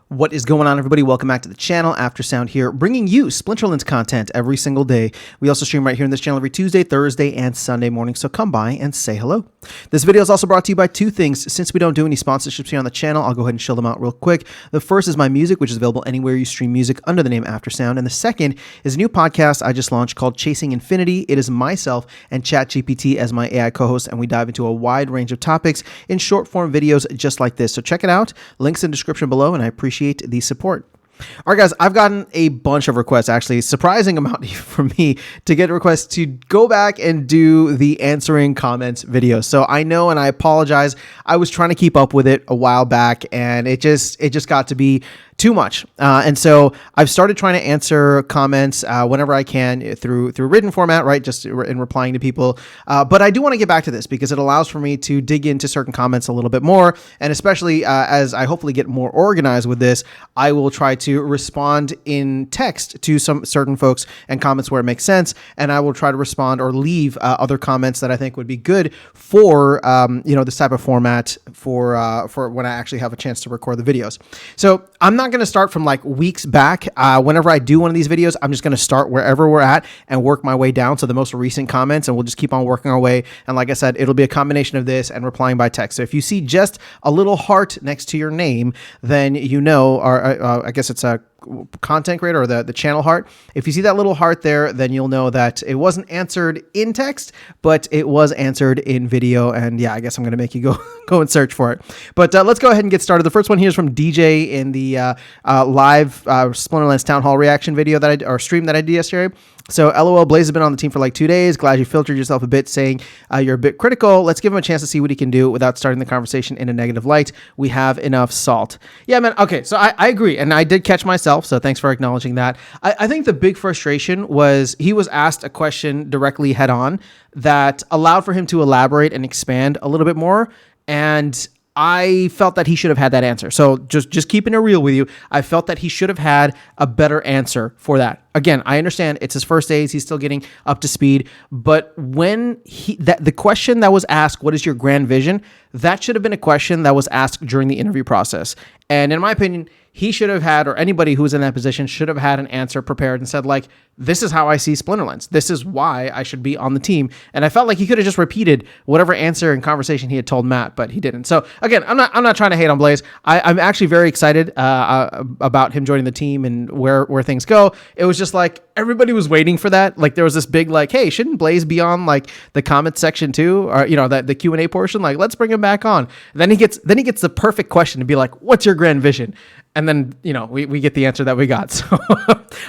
What is going on, everybody? Welcome back to the channel. Aftersound here, bringing you Splinterlands content every single day. We also stream right here in this channel every Tuesday, Thursday, and Sunday morning, so come by and say hello. This video is also brought to you by two things. Since we don't do any sponsorships here on the channel, I'll go ahead and show them out real quick. The first is my music, which is available anywhere you stream music under the name Aftersound. And the second is a new podcast I just launched called Chasing Infinity. It is myself and ChatGPT as my AI co-host, and we dive into a wide range of topics in short form videos just like this. So check it out. Links in the description below, and I appreciate the support. All right, guys, I've gotten a bunch of requests, actually, surprising amount from me to get requests to go back and do the answering comments video. So I know, and I apologize. I was trying to keep up with it a while back, and it just got to be too much. And so I've started trying to answer comments whenever I can through written format, right? Just in replying to people. But I do want to get back to this because it allows for me to dig into certain comments a little bit more. And especially as I hopefully get more organized with this, I will try to respond in text to some certain folks and comments where it makes sense. And I will try to respond or leave other comments that I think would be good for, this type of format for when I actually have a chance to record the videos. So I'm not going to start from like weeks back. Whenever I do one of these videos, I'm just going to start wherever we're at and work my way down to the most recent comments, and we'll just keep on working our way. And like I said, it'll be a combination of this and replying by text. So if you see just a little heart next to your name, then you know, or I guess it's a content creator or the channel heart. If you see that little heart there, then you'll know that it wasn't answered in text, but it was answered in video. And yeah, I guess I'm going to make you go and search for it. But let's go ahead and get started. The first one here is from DJ in the live Splinterlands Town Hall reaction video or stream that I did yesterday. So LOL, Blaze has been on the team for like 2 days. Glad you filtered yourself a bit, saying you're a bit critical. Let's give him a chance to see what he can do without starting the conversation in a negative light. We have enough salt. Yeah, man. Okay, so I agree. And I did catch myself, so thanks for acknowledging that. I think the big frustration was he was asked a question directly head on that allowed for him to elaborate and expand a little bit more. And I felt that he should have had that answer. So just keeping it real with you, I felt that he should have had a better answer for that. Again, I understand it's his first days. He's still getting up to speed. But when the question that was asked, what is your grand vision? That should have been a question that was asked during the interview process. And in my opinion, he should have had, or anybody who was in that position should have had an answer prepared and said, like, this is how I see Splinterlands. This is why I should be on the team. And I felt like he could have just repeated whatever answer and conversation he had told Matt, but he didn't. So again, I'm not trying to hate on Blaze. I'm actually very excited about him joining the team and where things go. It was just like everybody was waiting for that. Like there was this big like, hey, shouldn't Blaze be on like the comments section too, or the Q&A portion? Like, let's bring him back on. And then he gets the perfect question to be like, what's your grand vision? And then, we get the answer that we got. So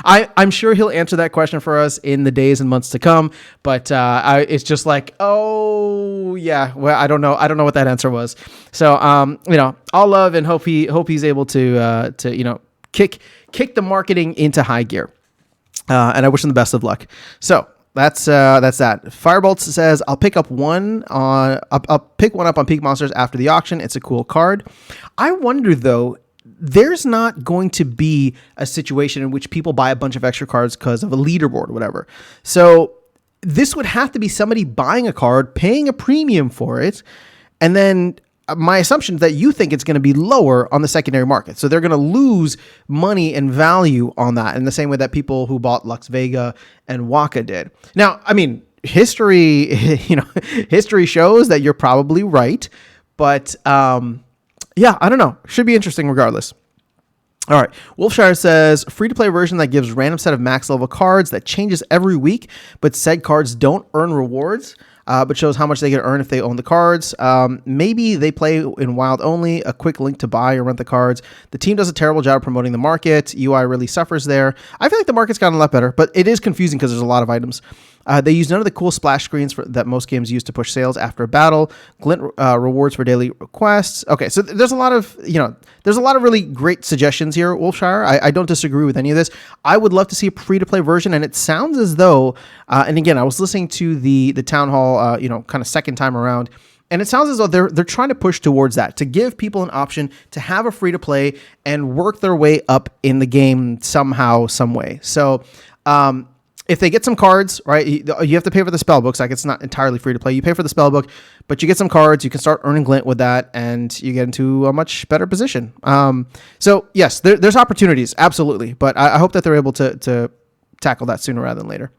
I'm sure he'll answer that question for us in the days and months to come. But it's just like, oh, yeah, well, I don't know what that answer was. So, all love and hope he's able to kick the marketing into high gear. And I wish him the best of luck. So that's that. Firebolts says, I'll pick one up on Peak Monsters after the auction. It's a cool card. I wonder though, there's not going to be a situation in which people buy a bunch of extra cards because of a leaderboard or whatever. So this would have to be somebody buying a card, paying a premium for it, and then my assumption is that you think it's going to be lower on the secondary market. So they're going to lose money and value on that in the same way that people who bought Lux Vega and Waka did. Now, I mean, history shows that you're probably right, but yeah, I don't know. Should be interesting regardless. All right. Wolfshire says, free-to-play version that gives random set of max level cards that changes every week, but said cards don't earn rewards, but shows how much they can earn if they own the cards. Maybe they play in wild only, a quick link to buy or rent the cards. The team does a terrible job promoting the market. UI really suffers there. I feel like the market's gotten a lot better, but it is confusing because there's a lot of items. They use none of the cool splash screens that most games use to push sales after a battle. Glint rewards for daily requests. Okay, so there's a lot of really great suggestions here, Wolfshire. I don't disagree with any of this. I would love to see a free-to-play version, and it sounds as though, and again, I was listening to the town hall, kind of second time around, and it sounds as though they're trying to push towards that, to give people an option to have a free-to-play and work their way up in the game somehow, some way. So, if they get some cards, right, you have to pay for the spell books. Like, it's not entirely free to play. You pay for the spell book, but you get some cards. You can start earning glint with that, and you get into a much better position. So yes, there's opportunities, absolutely. But I hope that they're able to tackle that sooner rather than later.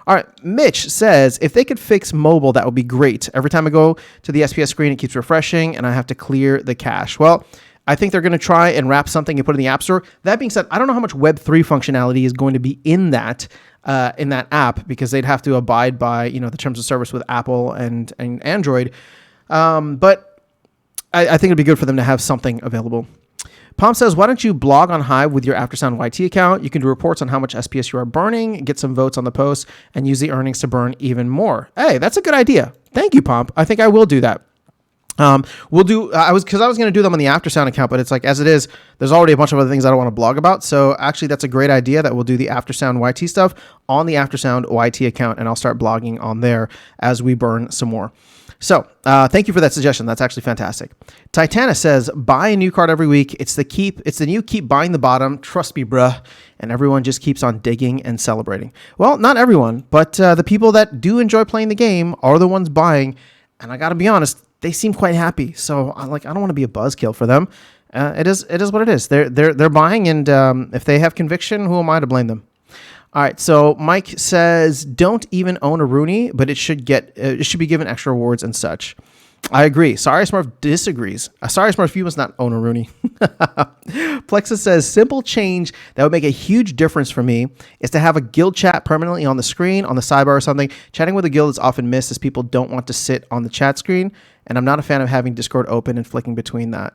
All right, Mitch says, if they could fix mobile, that would be great. Every time I go to the SPS screen, it keeps refreshing, and I have to clear the cache. Well, I think they're going to try and wrap something and put it in the App Store. That being said, I don't know how much Web3 functionality is going to be in that app, because they'd have to abide by, the terms of service with Apple and Android. But I think it'd be good for them to have something available. Palm says, why don't you blog on Hive with your Aftersound YT account? You can do reports on how much SPS you are burning, get some votes on the post, and use the earnings to burn even more. Hey, that's a good idea. Thank you, Pomp. I think I will do that. We'll do, I was going to do them on the Aftersound account, but it's like, as it is, there's already a bunch of other things I don't want to blog about. So actually that's a great idea that we'll do the Aftersound YT stuff on the Aftersound YT account, and I'll start blogging on there as we burn some more. So, thank you for that suggestion. That's actually fantastic. Titana says, buy a new card every week. It's the new keep buying the bottom. Trust me, bruh. And everyone just keeps on digging and celebrating. Well, not everyone, but the people that do enjoy playing the game are the ones buying. And I got to be honest, they seem quite happy. So I don't want to be a buzzkill for them. It is what it is. They're buying, and if they have conviction, who am I to blame them? All right. So Mike says, don't even own a Rooney, but it should be given extra rewards and such. I agree. Sorry Smurf disagrees. Sorry Smurf, you must not own a Rooney. Plexus says, simple change that would make a huge difference for me is to have a guild chat permanently on the screen, on the sidebar or something. Chatting with a guild is often missed as people don't want to sit on the chat screen, and I'm not a fan of having Discord open and flicking between that.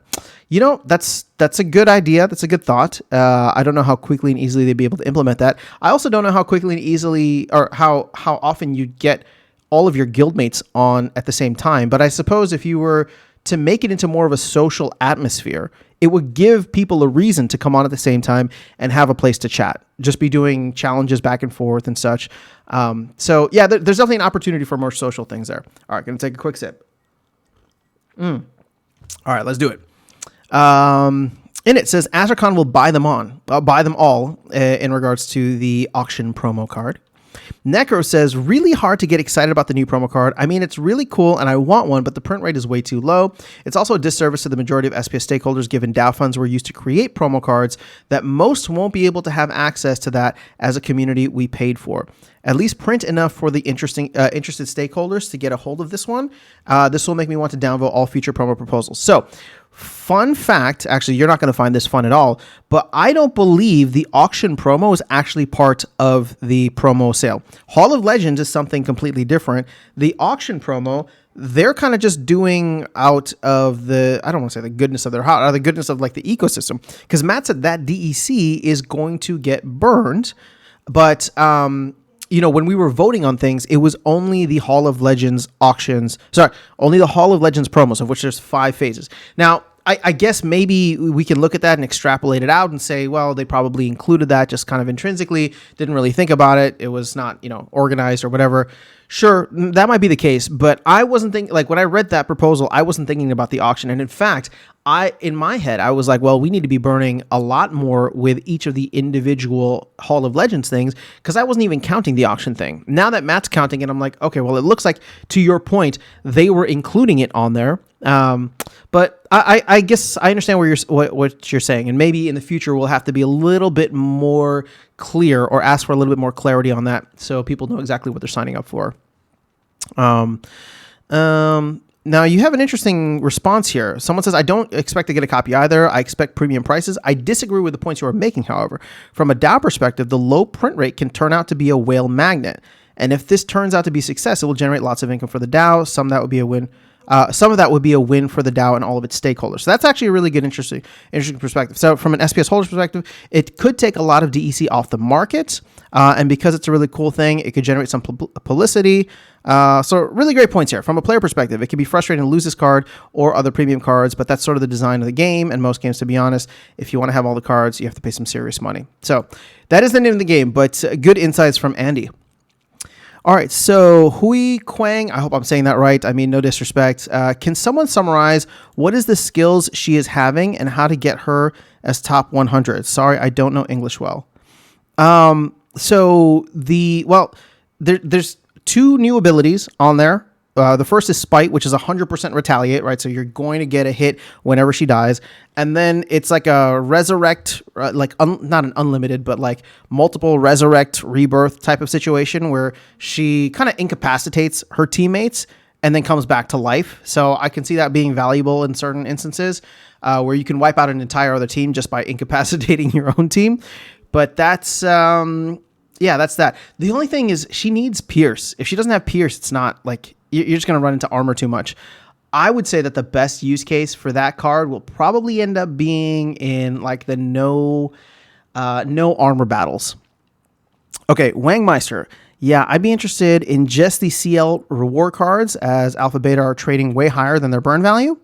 That's a good idea. That's a good thought. I don't know how quickly and easily they'd be able to implement that. I also don't know how quickly and easily, or how often you'd get all of your guildmates on at the same time. But I suppose if you were to make it into more of a social atmosphere, it would give people a reason to come on at the same time and have a place to chat. Just be doing challenges back and forth and such. So yeah, there's definitely an opportunity for more social things there. All right, going to take a quick sip. All right, let's do it. In it says, Azarcon will buy them all in regards to the auction promo card. Necro says, really hard to get excited about the new promo card. I mean, it's really cool and I want one, but the print rate is way too low. It's also a disservice to the majority of SPS stakeholders, given DAO funds were used to create promo cards that most won't be able to have access to that as a community we paid for. At least print enough for the interested stakeholders to get a hold of this one. This will make me want to downvote all future promo proposals. So, fun fact, actually, you're not going to find this fun at all, but I don't believe the auction promo is actually part of the promo sale. Hall of Legends is something completely different. The auction promo, they're kind of just doing out of the, I don't want to say the goodness of their heart, or the goodness of like the ecosystem, because Matt said that DEC is going to get burned, but when we were voting on things, it was only the Hall of Legends only the Hall of Legends promos, of which there's 5 phases. Now, I guess maybe we can look at that and extrapolate it out and say, well, they probably included that just kind of intrinsically, didn't really think about it. It was not, organized or whatever. Sure, that might be the case, but I wasn't thinking, like when I read that proposal, I wasn't thinking about the auction. And in fact, in my head, I was like, well, we need to be burning a lot more with each of the individual Hall of Legends things, because I wasn't even counting the auction thing. Now that Matt's counting it, I'm like, okay, well, it looks like, to your point, they were including it on there. But I guess I understand what you're saying, and maybe in the future we'll have to be a little bit more clear or ask for a little bit more clarity on that, so people know exactly what they're signing up for. Now you have an interesting response here. Someone says, I don't expect to get a copy either. I expect premium prices. I disagree with the points you are making, however. From a DAO perspective, the low print rate can turn out to be a whale magnet. And if this turns out to be a success, it will generate lots of income for the DAO. Some of that would be a win. Some of that would be a win for the DAO and all of its stakeholders. So that's actually a really good, interesting perspective. So from an SPS holder's perspective, it could take a lot of DEC off the market. And because it's a really cool thing, it could generate some publicity. So really great points here. From a player perspective, it can be frustrating to lose this card or other premium cards, but that's sort of the design of the game. And most games, to be honest, if you want to have all the cards, you have to pay some serious money. So that is the name of the game, but good insights from Andy. All right, so Hqun, I hope I'm saying that right. I mean, no disrespect. Can someone summarize what is the skills she is having and how to get her as top 100? Sorry, I don't know English well. There's two new abilities on there. The first is Spite, which is 100% retaliate, right? So you're going to get a hit whenever she dies. And then it's like a resurrect, not an unlimited, but like multiple resurrect rebirth type of situation where she kind of incapacitates her teammates and then comes back to life. So I can see that being valuable in certain instances where you can wipe out an entire other team just by incapacitating your own team. But that's... that's that. The only thing is she needs Pierce. If she doesn't have Pierce, it's not like you're just going to run into armor too much. I would say that the best use case for that card will probably end up being in like the no armor battles. Okay, Wangmeister. Yeah, I'd be interested in just the CL reward cards as Alpha Beta are trading way higher than their burn value.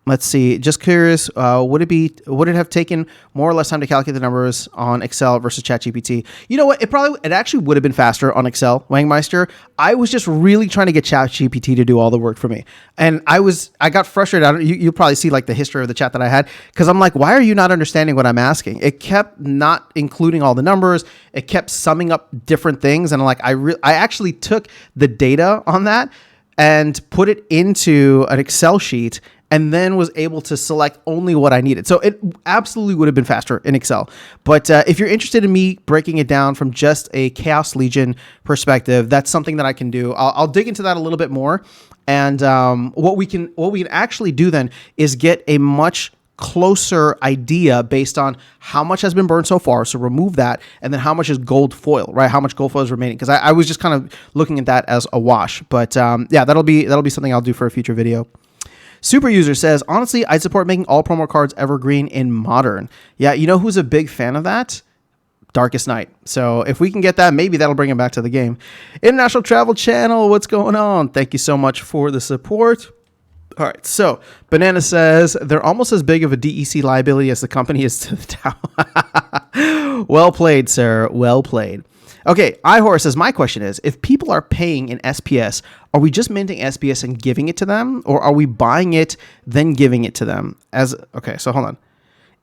Let's see. Just curious, would it have taken more or less time to calculate the numbers on Excel versus ChatGPT? You know what? It actually would have been faster on Excel, Wangmeister. I was just really trying to get ChatGPT to do all the work for me, and I got frustrated. You'll probably see like the history of the chat that I had because I'm like, why are you not understanding what I'm asking? It kept not including all the numbers. It kept summing up different things, and like I actually took the data on that and put it into an Excel sheet and then was able to select only what I needed. So it absolutely would have been faster in Excel. But if you're interested in me breaking it down from just a Chaos Legion perspective, that's something that I can do. I'll dig into that a little bit more. And what we can actually do then is get a much closer idea based on how much has been burned so far. So remove that. And then how much is gold foil, right? How much gold foil is remaining? Because I was just kind of looking at that as a wash. But that'll be something I'll do for a future video. Super User says, honestly, I support making all promo cards evergreen in Modern. Yeah, you know who's a big fan of that? Darkest Night. So if we can get that, maybe that'll bring him back to the game. International Travel Channel, what's going on? Thank you so much for the support. All right, so Banana says, they're almost as big of a DEC liability as the company is to the Dow. Well played, sir. Well played. Okay, Ihor says, my question is, if people are paying in SPS, are we just minting SPS and giving it to them? Or are we buying it, then giving it to them? So hold on.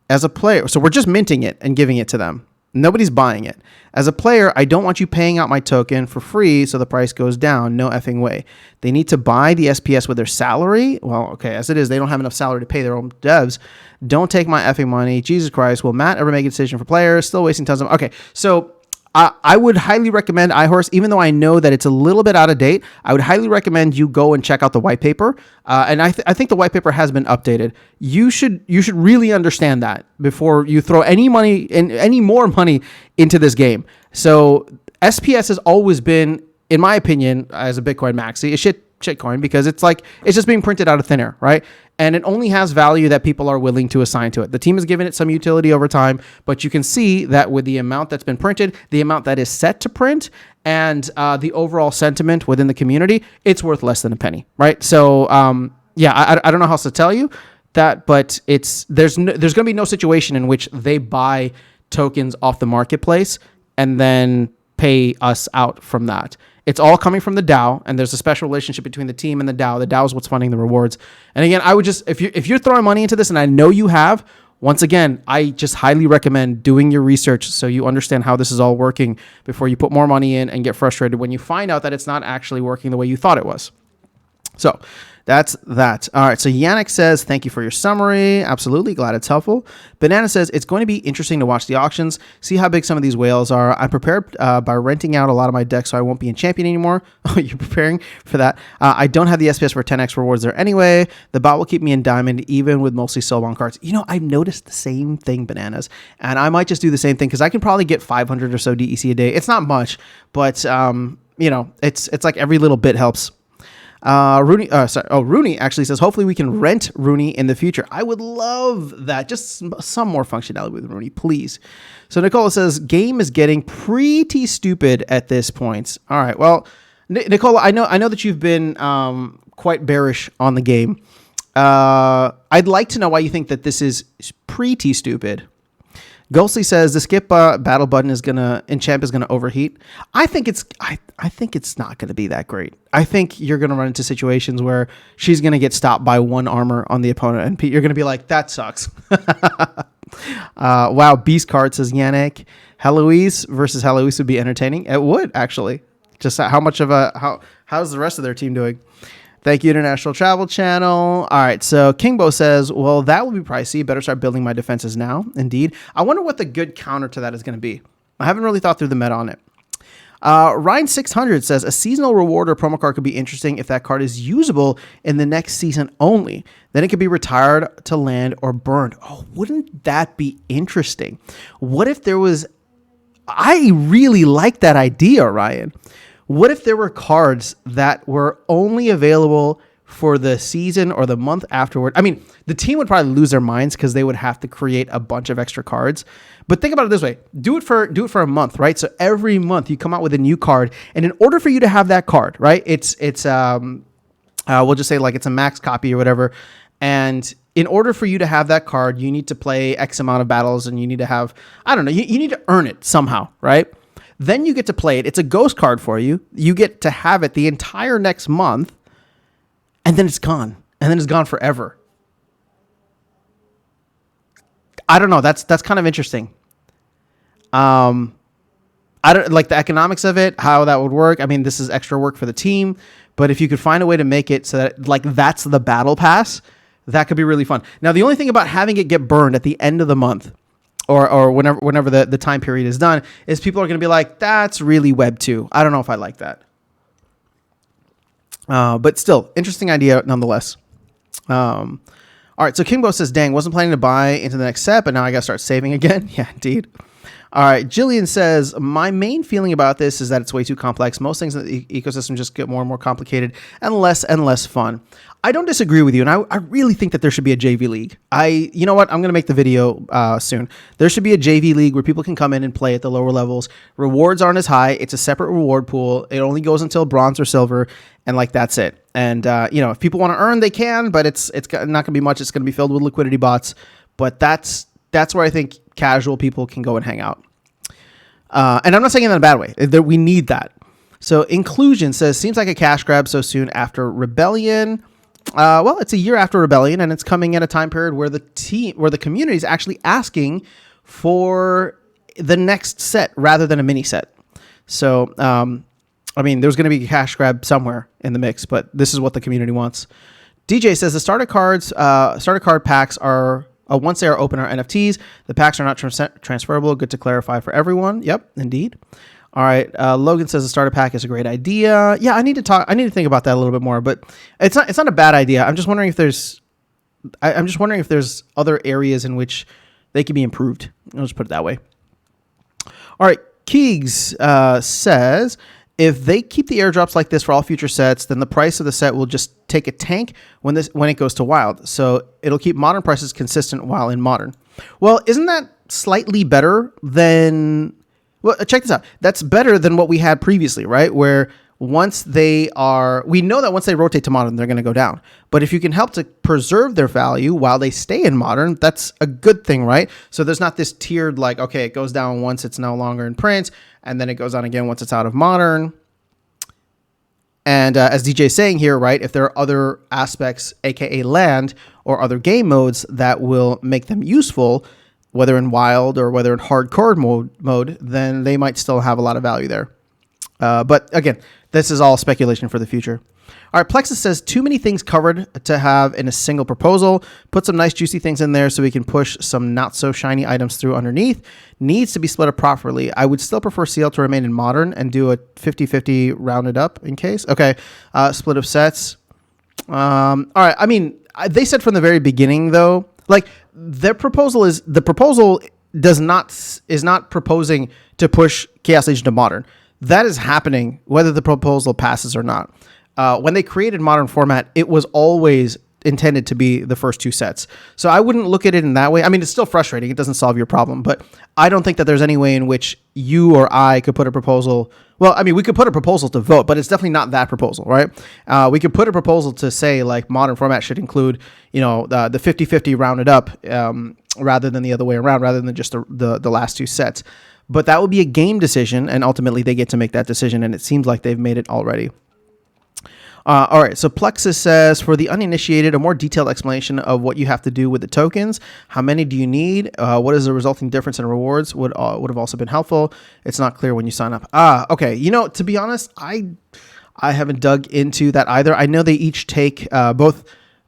As a player, so we're just minting it and giving it to them. Nobody's buying it. As a player, I don't want you paying out my token for free so the price goes down. No effing way. They need to buy the SPS with their salary. Well, okay, as it is, they don't have enough salary to pay their own devs. Don't take my effing money. Jesus Christ, will Matt ever make a decision for players? Still wasting tons of... Okay, so... I would highly recommend Ihorse, even though I know that it's a little bit out of date. I would highly recommend you go and check out the white paper. And I think the white paper has been updated. You should really understand that before you throw any more money into this game. So SPS has always been, in my opinion, as a Bitcoin maxi, a shitcoin because it's just being printed out of thin air, right? And it only has value that people are willing to assign to it. The team has given it some utility over time, but you can see that with the amount that's been printed, the amount that is set to print, and the overall sentiment within the community, it's worth less than a penny, right? So, I don't know how else to tell you that, but there's going to be no situation in which they buy tokens off the marketplace and then pay us out from that. It's all coming from the DAO, and there's a special relationship between the team and the DAO. The DAO is what's funding the rewards. And again, I would just, if you're throwing money into this, and I know you have, once again, I just highly recommend doing your research so you understand how this is all working before you put more money in and get frustrated when you find out that it's not actually working the way you thought it was. So that's that. All right. So Yannick says, thank you for your summary. Absolutely. Glad it's helpful. Banana says, it's going to be interesting to watch the auctions, see how big some of these whales are. I'm prepared by renting out a lot of my decks so I won't be in champion anymore. Oh, you're preparing for that. I don't have the SPS for 10x rewards there anyway. The bot will keep me in diamond, even with mostly soulbound cards. You know, I've noticed the same thing, Bananas, and I might just do the same thing because I can probably get 500 or so DEC a day. It's not much, but it's like every little bit helps. Rooney actually says, hopefully we can rent Rooney in the future. I would love that. Just some more functionality with Rooney, please. So Nicola says, game is getting pretty stupid at this point. All right. Well, Nicola, I know that you've been quite bearish on the game. I'd like to know why you think that this is pretty stupid. Ghostly says the skip battle button in champ is gonna overheat. I think it's not gonna be that great. I think you're gonna run into situations where she's gonna get stopped by one armor on the opponent, and Pete, you're gonna be like, that sucks. Wow, Beast Card says Yannick. Heloise versus Heloise would be entertaining. It would, actually. Just how much of a... How's the rest of their team doing? Thank you, International Travel Channel. All right, so Kingbo says, well, that would be pricey. Better start building my defenses now. Indeed. I wonder what the good counter to that is going to be. I haven't really thought through the meta on it. Ryan600 says, a seasonal reward or promo card could be interesting if that card is usable in the next season only. Then it could be retired to land or burned. Oh, wouldn't that be interesting? What if there was... I really like that idea, Ryan. What if there were cards that were only available for the season or the month afterward? I mean, the team would probably lose their minds because they would have to create a bunch of extra cards. But think about it this way. Do it for a month, right? So every month you come out with a new card. And in order for you to have that card, right, it's we'll just say like it's a max copy or whatever. And in order for you to have that card, you need to play X amount of battles and you need to have, I don't know, you need to earn it somehow, right? Then you get to play it. It's a ghost card for you. You get to have it the entire next month, and then it's gone. And then it's gone forever. I don't know. That's kind of interesting. I don't like the economics of it, how that would work. I mean, this is extra work for the team, but if you could find a way to make it so that like that's the battle pass, that could be really fun. Now, the only thing about having it get burned at the end of the month, or whenever the time period is done, is people are going to be like, that's really Web 2. I don't know if I like that. But still, interesting idea nonetheless. All right, so Kingbo says, dang, wasn't planning to buy into the next set, but now I got to start saving again. Yeah, indeed. All right, Jillian says, my main feeling about this is that it's way too complex. Most things in the ecosystem just get more and more complicated and less fun. I don't disagree with you, and I really think that there should be a JV league. You know what? I'm going to make the video soon. There should be a JV league where people can come in and play at the lower levels. Rewards aren't as high. It's a separate reward pool. It only goes until bronze or silver, and like that's it. And if people want to earn, they can, but it's not going to be much. It's going to be filled with liquidity bots. But that's where I think casual people can go and hang out. And I'm not saying that in a bad way. We need that. So Inclusion says, seems like a cash grab so soon after Rebellion. Well, it's a year after Rebellion, and it's coming at a time period where the community is actually asking for the next set rather than a mini set. So, I mean, there's going to be a cash grab somewhere in the mix, but this is what the community wants. DJ says the starter card packs are once they are open are NFTs. The packs are not transferable. Good to clarify for everyone. Yep, indeed. All right. Logan says the starter pack is a great idea. Yeah, I need to think about that a little bit more, but it's not a bad idea. I'm just wondering if there's other areas in which they could be improved. I'll just put it that way. All right. Keegs says, if they keep the airdrops like this for all future sets, then the price of the set will just take a tank when it goes to wild. So it'll keep modern prices consistent while in modern. Well, isn't that slightly better than... Well, check this out. That's better than what we had previously, right? Where we know that once they rotate to modern, they're going to go down. But if you can help to preserve their value while they stay in modern, that's a good thing, right? So there's not this tiered like, okay, it goes down once it's no longer in print, and then it goes on again once it's out of modern. And as DJ is saying here, right, if there are other aspects, aka land, or other game modes that will make them useful, whether in wild or whether in hardcore mode, then they might still have a lot of value there. But again, this is all speculation for the future. All right, Plexus says, too many things covered to have in a single proposal. Put some nice juicy things in there so we can push some not so shiny items through underneath. Needs to be split up properly. I would still prefer CL to remain in modern and do a 50-50 rounded up in case. Okay, split of sets. All right, I mean, they said from the very beginning though, like the proposal is not proposing to push Chaos Legion to modern. That is happening whether the proposal passes or not. When they created modern format, it was always intended to be the first two sets. So I wouldn't look at it in that way. I mean, it's still frustrating. It doesn't solve your problem, but I don't think that there's any way in which you or I could put a proposal. Well, I mean, we could put a proposal to vote, but it's definitely not that proposal, right? We could put a proposal to say like modern format should include, the 50-50 rounded up rather than the other way around, rather than just the last two sets. But that would be a game decision, and ultimately they get to make that decision, and it seems like they've made it already. All right, so Plexus says, for the uninitiated, a more detailed explanation of what you have to do with the tokens. How many do you need? What is the resulting difference in rewards? Would have also been helpful. It's not clear when you sign up. Okay. You know, to be honest, I haven't dug into that either. I know they each take both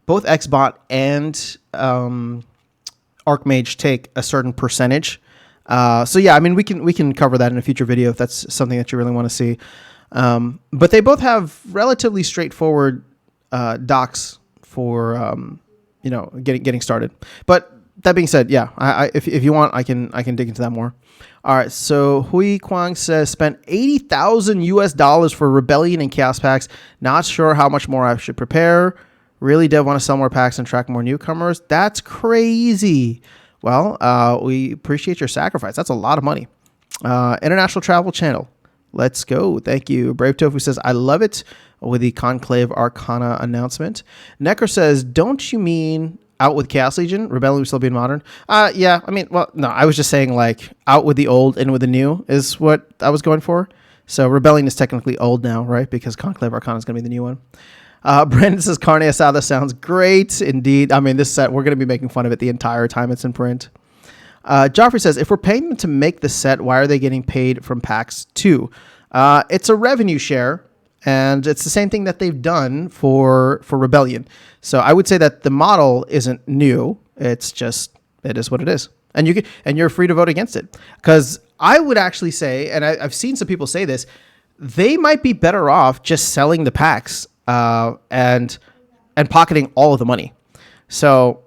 Xbot and Archmage take a certain percentage. So yeah, I mean, we can cover that in a future video if that's something that you really want to see. But they both have relatively straightforward docs for you know, getting started. But that being said, yeah, if you want, I can dig into that more. All right, so Hqun says spent $80,000 for Rebellion and Chaos packs. Not sure how much more I should prepare. Really did want to sell more packs and track more newcomers. That's crazy. Well, we appreciate your sacrifice. That's a lot of money. International Travel Channel. Let's go. Thank you. Brave Tofu says, I love it with the Conclave Arcana announcement. Necro says, don't you mean out with Chaos Legion? Rebellion will still be modern? Yeah, I mean, well, no, I was just saying like out with the old and with the new is what I was going for. So Rebellion is technically old now, right? Because Conclave Arcana is going to be the new one. Brandon says, Carne Asada sounds great. Indeed. I mean, this set, we're going to be making fun of it the entire time it's in print. Joffrey says, if we're paying them to make the set, why are they getting paid from packs too? It's a revenue share, and it's the same thing that they've done for Rebellion. So I would say that the model isn't new. It's just, it is what it is. And you're free to vote against it. Because I would actually say, and I've seen some people say this, they might be better off just selling the packs and pocketing all of the money. So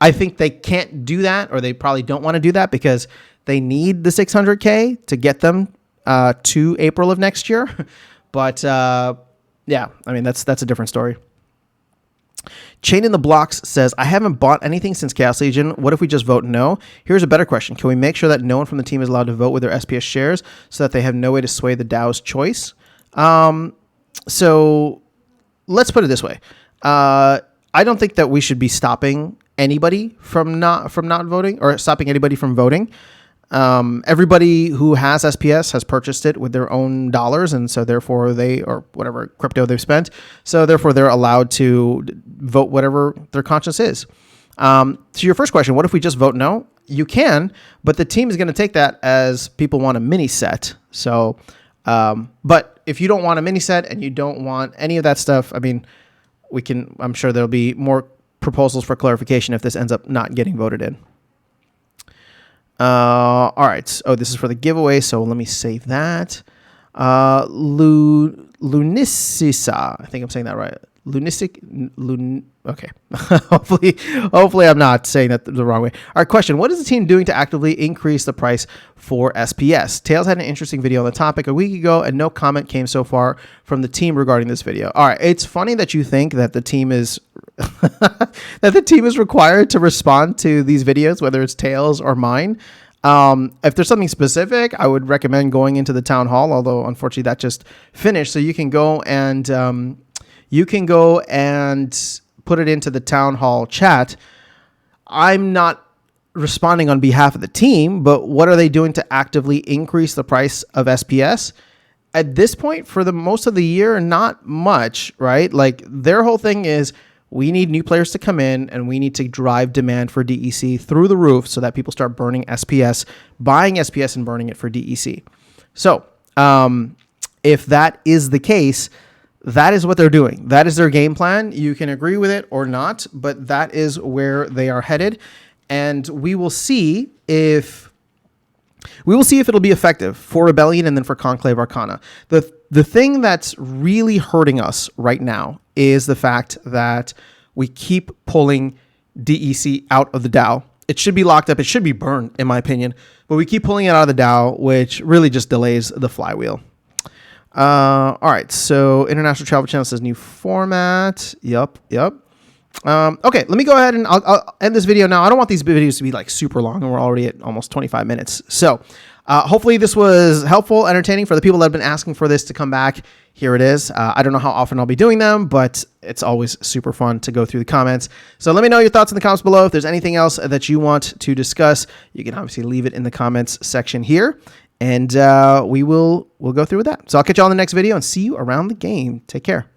I think they can't do that, or they probably don't want to do that because they need the 600K to get them to April of next year. But yeah, I mean, that's a different story. Chain in the Blocks says, I haven't bought anything since Chaos Legion. What if we just vote no? Here's a better question. Can we make sure that no one from the team is allowed to vote with their SPS shares so that they have no way to sway the DAO's choice? So let's put it this way. I don't think that we should be stopping anybody from not voting, or stopping anybody from voting. Everybody who has SPS has purchased it with their own dollars, and so therefore or whatever crypto they've spent, so therefore they're allowed to vote whatever their conscience is. To your first question, what if we just vote no? You can, but the team is going to take that as people want a mini set. So, but if you don't want a mini set and you don't want any of that stuff, I mean, I'm sure there'll be more proposals for clarification if this ends up not getting voted in. All right. Oh, this is for the giveaway, so let me save that. Lunicisa. I think I'm saying that right. Okay. hopefully I'm not saying that the wrong way. All right, question. What is the team doing to actively increase the price for SPS? Tails had an interesting video on the topic a week ago, and no comment came so far from the team regarding this video. All right. It's funny that you think that the team is required to respond to these videos, whether it's Tails or mine. If there's something specific, I would recommend going into the town hall, although unfortunately that just finished. So you can go and put it into the town hall chat. I'm not responding on behalf of the team, but what are they doing to actively increase the price of SPS? At this point, for the most of the year, not much, right? Like their whole thing is, we need new players to come in, and we need to drive demand for DEC through the roof so that people start burning SPS, buying SPS and burning it for DEC. So if that is the case, that is what they're doing. That is their game plan. You can agree with it or not, but that is where they are headed. And we will see if it'll be effective for Rebellion and then for Conclave Arcana. The thing that's really hurting us right now is the fact that we keep pulling DEC out of the DAO. It should be locked up. It should be burned, in my opinion. But we keep pulling it out of the DAO, which really just delays the flywheel. All right. So International Travel Channel says new format. Yep. Okay, let me go ahead and I'll end this video now. I don't want these videos to be like super long, and we're already at almost 25 minutes. So hopefully this was helpful, entertaining for the people that have been asking for this to come back. Here it is. I don't know how often I'll be doing them, but it's always super fun to go through the comments. So let me know your thoughts in the comments below. If there's anything else that you want to discuss, you can obviously leave it in the comments section here. And we'll go through with that. So I'll catch you all in the next video and see you around the game. Take care.